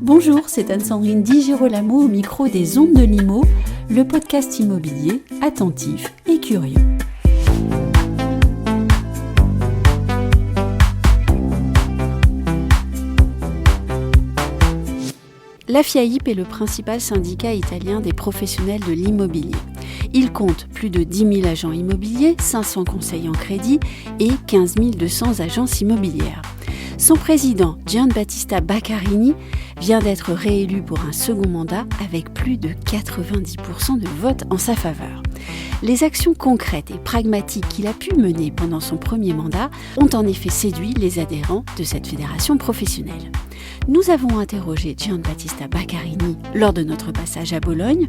Bonjour, c'est Anne-Sandrine Di Girolamo au micro des Ondes de Limo, le podcast immobilier attentif et curieux. La FIAIP est le principal syndicat italien des professionnels de l'immobilier. Il compte plus de 10 000 agents immobiliers, 500 conseillers en crédit et 15 200 agences immobilières. Son président, Gianbattista Baccarini, vient d'être réélu pour un second mandat avec plus de 90% de votes en sa faveur. Les actions concrètes et pragmatiques qu'il a pu mener pendant son premier mandat ont en effet séduit les adhérents de cette fédération professionnelle. Nous avons interrogé Gianbattista Baccarini lors de notre passage à Bologne.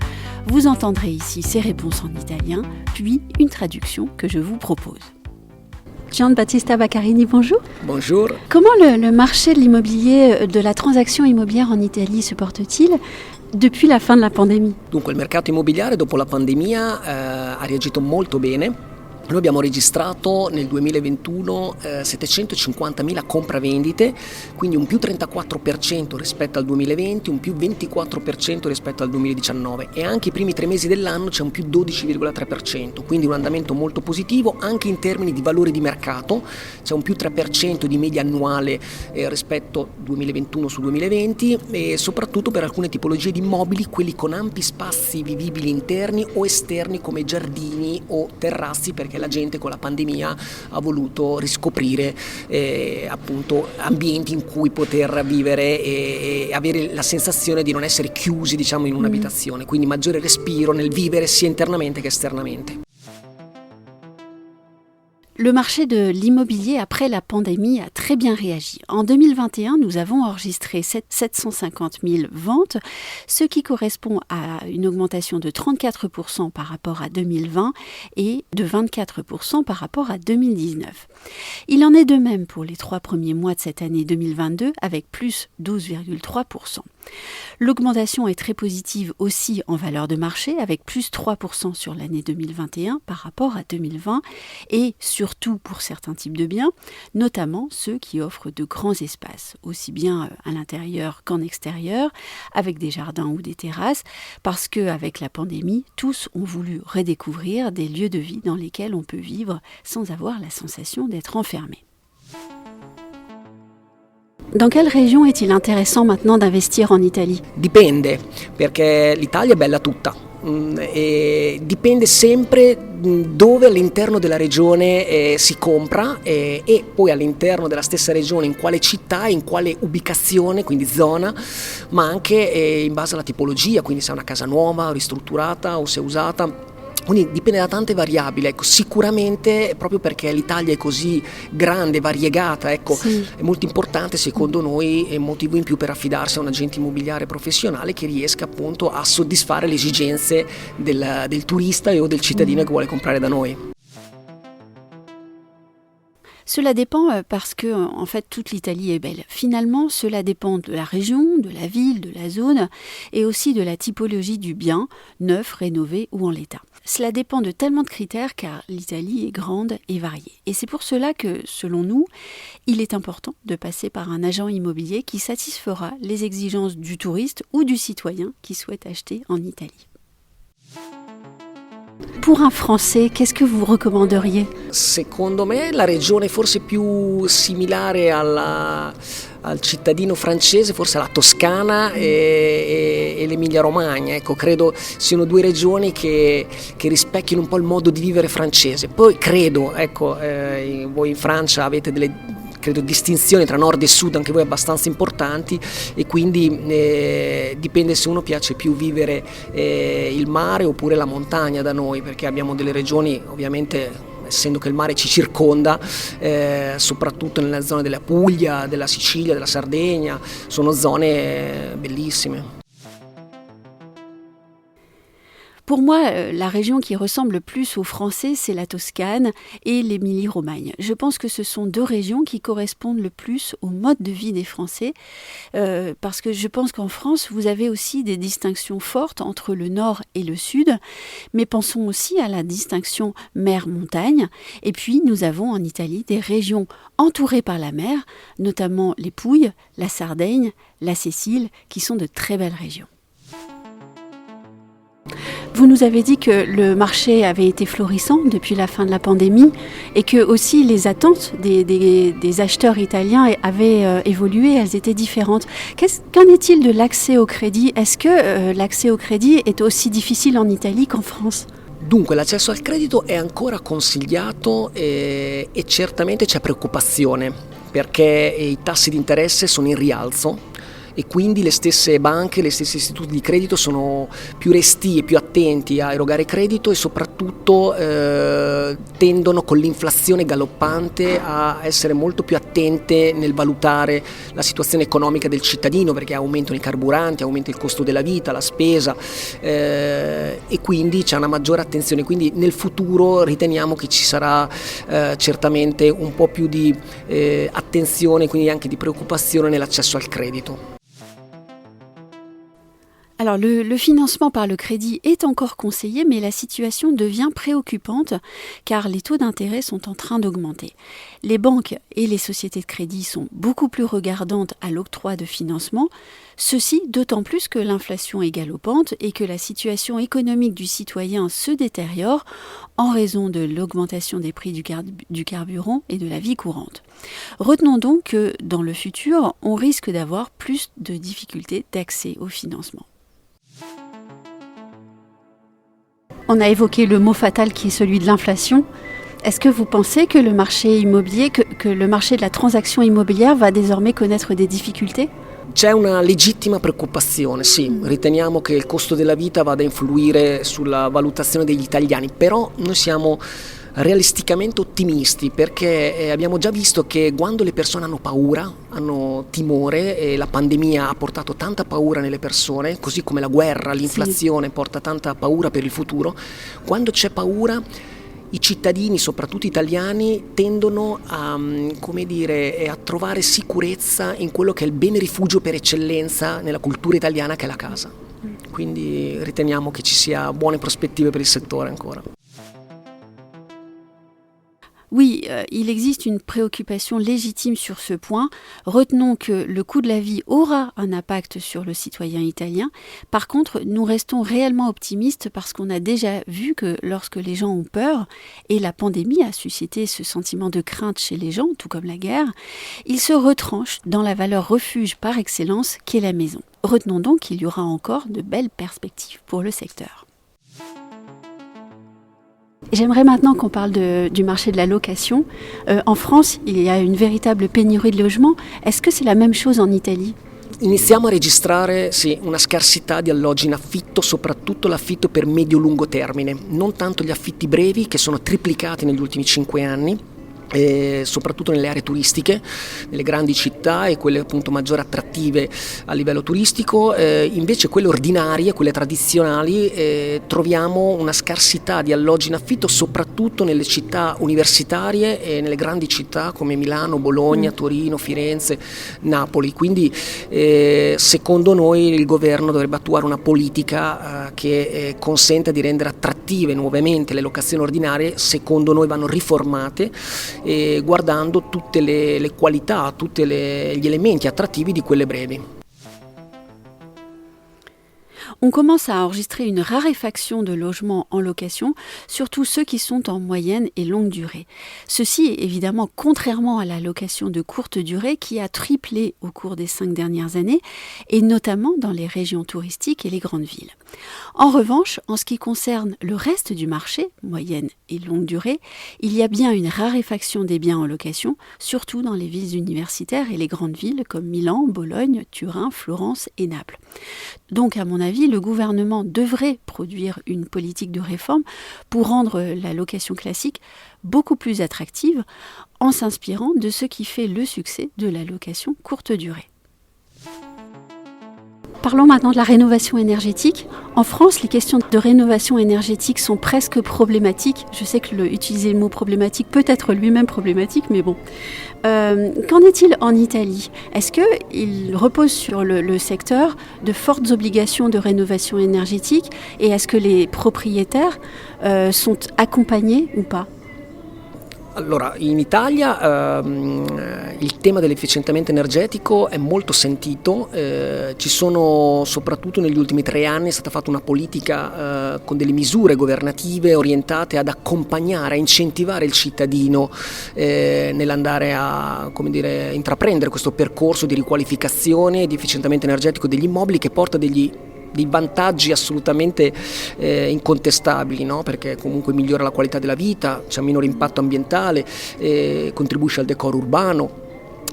Vous entendrez ici ses réponses en italien, puis une traduction que je vous propose. Gianbattista Baccarini, bonjour. Bonjour. Comment le marché de l'immobilier, de la transaction immobilière en Italie se porte-t-il depuis la fin de la pandemia? Dunque il mercato immobiliare dopo la pandemia ha reagito molto bene. Noi abbiamo registrato nel 2021 750.000 compravendite, quindi un più 34% rispetto al 2020, un più 24% rispetto al 2019 e anche i primi 3 mesi dell'anno c'è un più 12,3%, quindi un andamento molto positivo anche in termini di valore di mercato, c'è un più 3% di media annuale rispetto 2021 su 2020 e soprattutto per alcune tipologie di immobili, quelli con ampi spazi vivibili interni o esterni come giardini o terrazzi, perché la gente con la pandemia ha voluto riscoprire appunto ambienti in cui poter vivere e avere la sensazione di non essere chiusi, diciamo, in un'abitazione, quindi maggiore respiro nel vivere sia internamente che esternamente. Le marché de l'immobilier après la pandémie a très bien réagi. En 2021, nous avons enregistré 750 000 ventes, ce qui correspond à une augmentation de 34% par rapport à 2020 et de 24% par rapport à 2019. Il en est de même pour les 3 premiers mois de cette année 2022 avec plus 12,3%. L'augmentation est très positive aussi en valeur de marché avec plus 3% sur l'année 2021 par rapport à 2020 et surtout pour certains types de biens, notamment ceux qui offrent de grands espaces, aussi bien à l'intérieur qu'en extérieur, avec des jardins ou des terrasses, parce qu'avec la pandémie, tous ont voulu redécouvrir des lieux de vie dans lesquels on peut vivre sans avoir la sensation d'être enfermé. Dans quelle région est-il intéressant maintenant d'investir en Italie? Dipende, perché l'Italia è bella tutta. E dipende sempre dove all'interno della regione si compra e poi all'interno della stessa regione in quale città, in quale ubicazione, quindi zona, ma anche in base alla tipologia, quindi se è una casa nuova, ristrutturata o se è usata. Quindi dipende da tante variabili, ecco, sicuramente proprio perché l'Italia è così grande, variegata, ecco, sì. È molto importante secondo noi, è un motivo in più per affidarsi a un agente immobiliare professionale che riesca appunto a soddisfare le esigenze del turista o del cittadino che vuole comprare da noi. Cela dépend parce que, en fait, toute l'Italie est belle. Finalement, cela dépend de la région, de la ville, de la zone et aussi de la typologie du bien, neuf, rénové ou en l'état. Cela dépend de tellement de critères car l'Italie est grande et variée. Et c'est pour cela que, selon nous, il est important de passer par un agent immobilier qui satisfera les exigences du touriste ou du citoyen qui souhaite acheter en Italie. Pour un Français, qu'est-ce que vous recommanderiez? Secondo me la regione forse più similare al cittadino francese, forse la Toscana e l'Emilia Romagna, ecco, credo siano 2 regioni che rispecchiano un po' il modo di vivere francese. Poi credo, ecco, voi in Francia avete delle distinzioni tra nord e sud anche voi abbastanza importanti e quindi dipende se uno piace più vivere il mare oppure la montagna da noi, perché abbiamo delle regioni ovviamente, essendo che il mare ci circonda, soprattutto nella zona della Puglia, della Sicilia, della Sardegna, sono zone bellissime. Pour moi, la région qui ressemble le plus aux Français, c'est la Toscane et l'Émilie-Romagne. Je pense que ce sont deux régions qui correspondent le plus au mode de vie des Français, parce que je pense qu'en France, vous avez aussi des distinctions fortes entre le nord et le sud, mais pensons aussi à la distinction mer-montagne. Et puis, nous avons en Italie des régions entourées par la mer, notamment les Pouilles, la Sardaigne, la Sicile, qui sont de très belles régions. Vous nous avez dit que le marché avait été florissant depuis la fin de la pandémie et que aussi les attentes des acheteurs italiens avaient évolué, elles étaient différentes. Qu'en est-il de l'accès au crédit ? Est-ce que l'accès au crédit est aussi difficile en Italie qu'en France ? Dunque l'accesso al credito è ancora consigliato e certamente c'è preoccupazione perché i tassi di interesse sono in rialzo e quindi le stesse banche, le stesse istituti di credito sono più restii, più attenti a erogare credito e soprattutto tendono con l'inflazione galoppante a essere molto più attente nel valutare la situazione economica del cittadino, perché aumentano i carburanti, aumenta il costo della vita, la spesa e quindi c'è una maggiore attenzione. Quindi nel futuro riteniamo che ci sarà certamente un po' più di attenzione, quindi anche di preoccupazione nell'accesso al credito. Alors le financement par le crédit est encore conseillé, mais la situation devient préoccupante car les taux d'intérêt sont en train d'augmenter. Les banques et les sociétés de crédit sont beaucoup plus regardantes à l'octroi de financement, ceci d'autant plus que l'inflation est galopante et que la situation économique du citoyen se détériore en raison de l'augmentation des prix du carburant et de la vie courante. Retenons donc que dans le futur, on risque d'avoir plus de difficultés d'accès au financement. On a évoqué le mot fatal qui est celui de l'inflation. Est-ce que vous pensez que le marché immobilier, que le marché de la transaction immobilière va désormais connaître des difficultés ? C'è una legittima preoccupazione, sì, riteniamo che il costo della vita vada a influire sulla valutazione degli italiani, però noi siamo realisticamente ottimisti perché abbiamo già visto che quando le persone hanno paura, hanno timore e la pandemia ha portato tanta paura nelle persone, così come la guerra, l'inflazione porta tanta paura per il futuro, quando c'è paura i cittadini, soprattutto italiani, tendono a, a trovare sicurezza in quello che è il bene rifugio per eccellenza nella cultura italiana che è la casa. Quindi riteniamo che ci sia buone prospettive per il settore ancora. Oui, il existe une préoccupation légitime sur ce point. Retenons que le coût de la vie aura un impact sur le citoyen italien. Par contre, nous restons réellement optimistes parce qu'on a déjà vu que lorsque les gens ont peur, et la pandémie a suscité ce sentiment de crainte chez les gens, tout comme la guerre, ils se retranchent dans la valeur refuge par excellence qu'est la maison. Retenons donc qu'il y aura encore de belles perspectives pour le secteur. J'aimerais maintenant qu'on parle du marché de la location. En France, il y a une véritable pénurie de logements. Est-ce que c'est la même chose en Italie ? Iniziamo a registrare una scarsità di alloggi in affitto, soprattutto l'affitto per medio-lungo termine, non tanto gli affitti brevi che sono triplicati negli ultimi 5 anni, soprattutto nelle aree turistiche, nelle grandi città e quelle appunto maggiori attrattive a livello turistico, invece quelle ordinarie, quelle tradizionali, troviamo una scarsità di alloggi in affitto soprattutto nelle città universitarie e nelle grandi città come Milano, Bologna, Torino, Firenze, Napoli. Quindi secondo noi il governo dovrebbe attuare una politica che consenta di rendere attrattive nuovamente le locazioni ordinarie. Secondo noi vanno riformate e guardando tutte le qualità, tutti gli elementi attrattivi di quelle brevi. On commence à enregistrer une raréfaction de logements en location, surtout ceux qui sont en moyenne et longue durée. Ceci, évidemment, contrairement à la location de courte durée qui a triplé au cours des 5 dernières années, et notamment dans les régions touristiques et les grandes villes. En revanche, en ce qui concerne le reste du marché, moyenne et longue durée, il y a bien une raréfaction des biens en location, surtout dans les villes universitaires et les grandes villes comme Milan, Bologne, Turin, Florence et Naples. Donc, à mon avis, le gouvernement devrait produire une politique de réforme pour rendre la location classique beaucoup plus attractive en s'inspirant de ce qui fait le succès de la location courte durée. Parlons maintenant de la rénovation énergétique. En France, les questions de rénovation énergétique sont presque problématiques. Je sais que utiliser le mot problématique peut être lui-même problématique, mais bon. Qu'en est-il en Italie ? Est-ce qu'il repose sur le secteur de fortes obligations de rénovation énergétique et est-ce que les propriétaires sont accompagnés ou pas ? Allora, in Italia il tema dell'efficientamento energetico è molto sentito, ci sono soprattutto negli ultimi 3 anni è stata fatta una politica con delle misure governative orientate ad accompagnare, a incentivare il cittadino nell'andare a, come dire, intraprendere questo percorso di riqualificazione e di efficientamento energetico degli immobili che porta dei vantaggi assolutamente incontestabili, no? Perché comunque migliora la qualità della vita, c'è un minore impatto ambientale, contribuisce al decoro urbano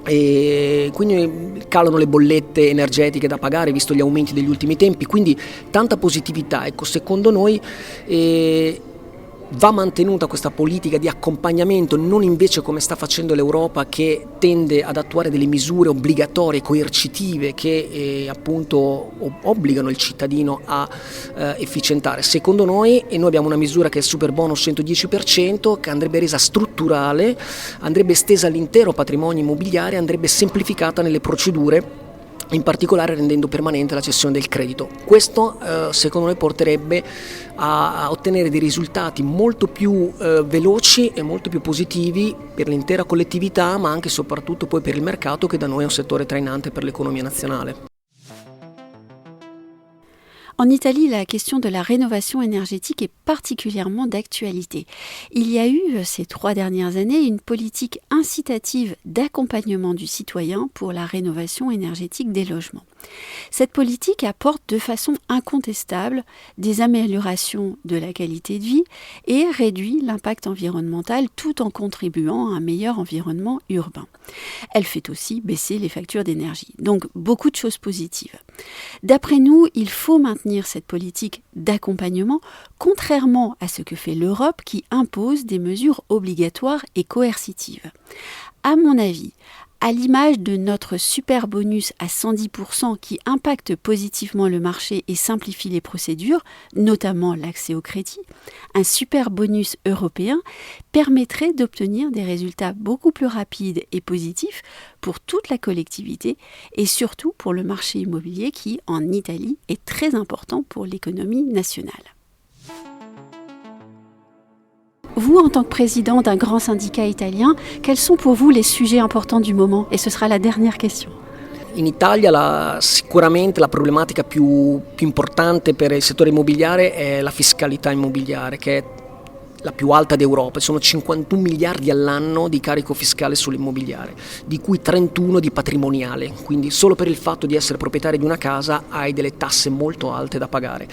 e quindi calano le bollette energetiche da pagare visto gli aumenti degli ultimi tempi, quindi tanta positività. Ecco, secondo noi va mantenuta questa politica di accompagnamento, non invece come sta facendo l'Europa che tende ad attuare delle misure obbligatorie, coercitive che appunto obbligano il cittadino a efficientare. Secondo noi, e noi abbiamo una misura che è il Superbonus 110% che andrebbe resa strutturale, andrebbe estesa all'intero patrimonio immobiliare, andrebbe semplificata nelle procedure, in particolare rendendo permanente la cessione del credito. Questo secondo noi porterebbe a ottenere dei risultati molto più veloci e molto più positivi per l'intera collettività, ma anche e soprattutto poi per il mercato, che da noi è un settore trainante per l'economia nazionale. En Italie, la question de la rénovation énergétique est particulièrement d'actualité. Il y a eu, ces 3 dernières années, une politique incitative d'accompagnement du citoyen pour la rénovation énergétique des logements. Cette politique apporte de façon incontestable des améliorations de la qualité de vie et réduit l'impact environnemental tout en contribuant à un meilleur environnement urbain. Elle fait aussi baisser les factures d'énergie. Donc, beaucoup de choses positives. D'après nous, il faut maintenir cette politique d'accompagnement, contrairement à ce que fait l'Europe qui impose des mesures obligatoires et coercitives. À mon avis, à l'image de notre super bonus à 110% qui impacte positivement le marché et simplifie les procédures, notamment l'accès au crédit, un super bonus européen permettrait d'obtenir des résultats beaucoup plus rapides et positifs pour toute la collectivité et surtout pour le marché immobilier qui, en Italie, est très important pour l'économie nationale. Vous, en tant que président d'un grand syndicat italien, quels sont pour vous les sujets importants du moment ? Et ce sera la dernière question. In Italia sicuramente la problematica più importante per il settore immobiliare è la fiscalità immobiliare, che è la più alta d'Europa. Ci sono 51 miliardi all'anno di carico fiscale sull'immobiliare, di cui 31 di patrimoniale, quindi solo per il fatto di essere proprietario di una casa hai delle tasse molto alte da pagare.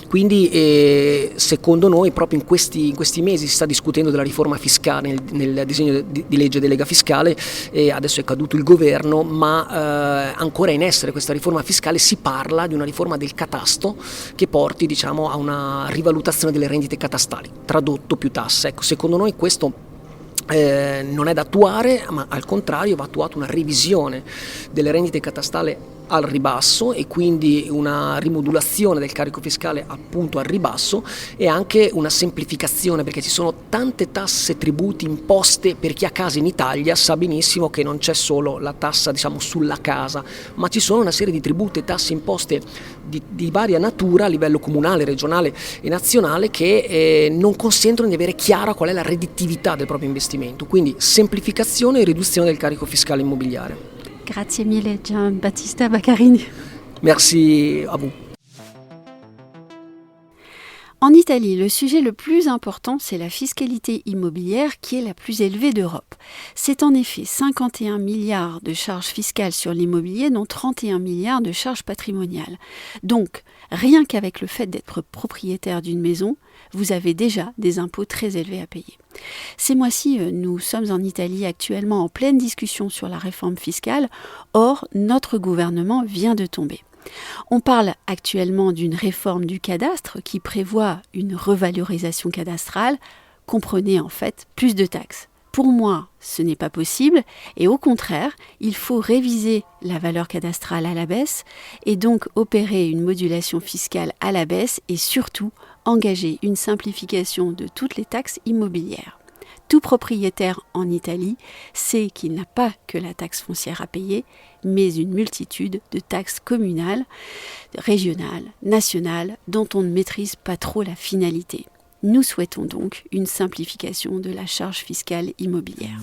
Quindi secondo noi proprio in questi mesi si sta discutendo della riforma fiscale nel disegno di legge delega fiscale, adesso è caduto il governo, ma ancora è in essere questa riforma fiscale. Si parla di una riforma del catasto che porti, diciamo, a una rivalutazione delle rendite catastali, tradotto più tasse. Ecco, secondo noi questo non è da attuare, ma al contrario va attuata una revisione delle rendite catastali al ribasso e quindi una rimodulazione del carico fiscale appunto al ribasso e anche una semplificazione, perché ci sono tante tasse, tributi, imposte. Per chi ha casa in Italia sa benissimo che non c'è solo la tassa, diciamo, sulla casa, ma ci sono una serie di tributi e tasse imposte di varia natura a livello comunale, regionale e nazionale che non consentono di avere chiara qual è la redditività del proprio investimento. Quindi semplificazione e riduzione del carico fiscale immobiliare. Grazie mille Giambattista Baccarini. Merci à vous. En Italie, le sujet le plus important, c'est la fiscalité immobilière qui est la plus élevée d'Europe. C'est en effet 51 milliards de charges fiscales sur l'immobilier, dont 31 milliards de charges patrimoniales. Donc, rien qu'avec le fait d'être propriétaire d'une maison, vous avez déjà des impôts très élevés à payer. Ces mois-ci, nous sommes en Italie actuellement en pleine discussion sur la réforme fiscale. Or, notre gouvernement vient de tomber. On parle actuellement d'une réforme du cadastre qui prévoit une revalorisation cadastrale, comprenez en fait plus de taxes. Pour moi, ce n'est pas possible et au contraire, il faut réviser la valeur cadastrale à la baisse et donc opérer une modulation fiscale à la baisse et surtout engager une simplification de toutes les taxes immobilières. Tout propriétaire en Italie sait qu'il n'a pas que la taxe foncière à payer, mais une multitude de taxes communales, régionales, nationales, dont on ne maîtrise pas trop la finalité. Nous souhaitons donc une simplification de la charge fiscale immobilière.